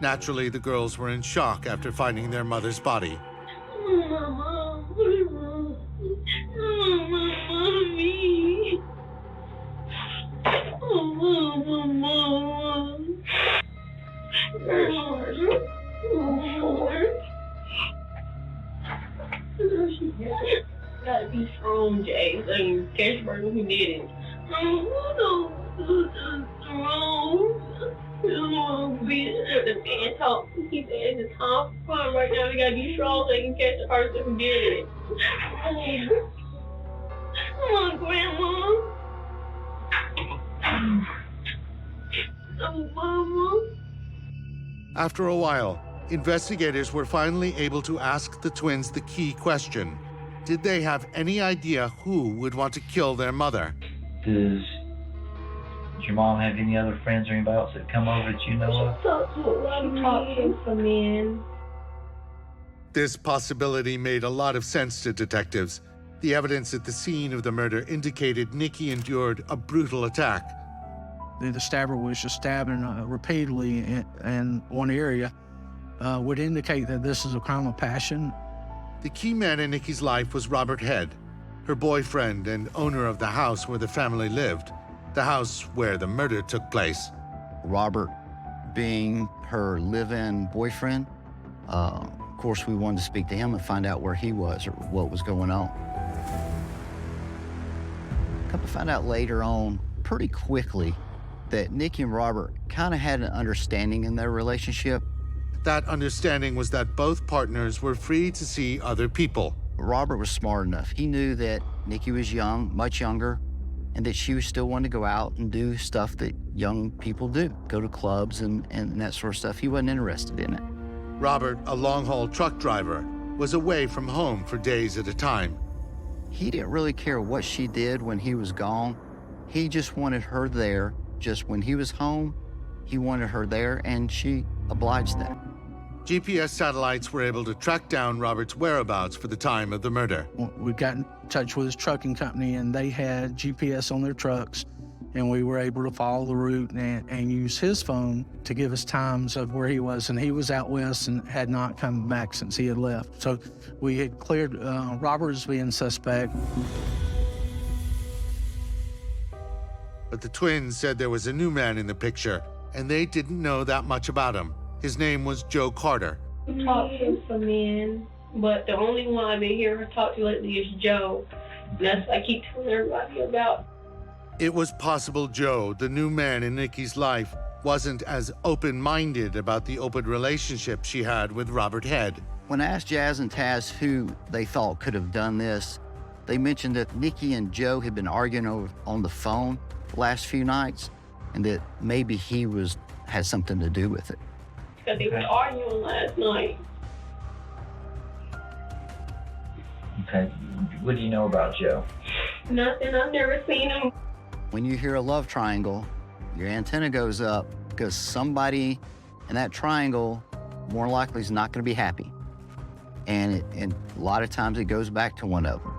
Naturally, the girls were in shock after finding their mother's body. Mama, mommy. Mama. Gotta be strong, Jay. Like, catch person who did it. The man talk. He said it's time for fun right now. We gotta be strong so they can catch the person who did it. Come on, Grandma. Oh, Mama. After a while, investigators were finally able to ask the twins the key question. Did they have any idea who would want to kill their mother? Does your mom have any other friends or anybody else that come over that you know of? She talked to some men. This possibility made a lot of sense to detectives. The evidence at the scene of the murder indicated Nikki endured a brutal attack. The stabber was just stabbing repeatedly in one area, would indicate that this is a crime of passion. The key man in Nikki's life was Robert Head, her boyfriend and owner of the house where the family lived, the house where the murder took place. Robert being her live-in boyfriend, of course we wanted to speak to him and find out where he was or what was going on. Come to find out later on, pretty quickly, that Nikki and Robert kind of had an understanding in their relationship. That understanding was that both partners were free to see other people. Robert was smart enough. He knew that Nikki was young, much younger, and that she was still wanting to go out and do stuff that young people do, go to clubs and that sort of stuff. He wasn't interested in it. Robert, a long-haul truck driver, was away from home for days at a time. He didn't really care what she did when he was gone. He just wanted her there. Just when he was home, he wanted her there, and she obliged that. GPS satellites were able to track down Robert's whereabouts for the time of the murder. We got in touch with his trucking company, and they had GPS on their trucks, and we were able to follow the route and use his phone to give us times of where he was, and he was out west and had not come back since he had left. So we had cleared Robert as being suspect. But the twins said there was a new man in the picture, and they didn't know that much about him. His name was Joe Carter. We talked to some men, but the only one I've been hearing her talk to lately is Joe. And that's what I keep telling everybody about. It was possible Joe, the new man in Nikki's life, wasn't as open-minded about the open relationship she had with Robert Head. When I asked Jazz and Taz who they thought could have done this, they mentioned that Nikki and Joe had been arguing on the phone the last few nights, and that maybe he had something to do with it. Because they were arguing last night. Okay. What do you know about Joe? Nothing. I've never seen him. When you hear a love triangle, your antenna goes up because somebody in that triangle more likely is not going to be happy. And a lot of times it goes back to one of them.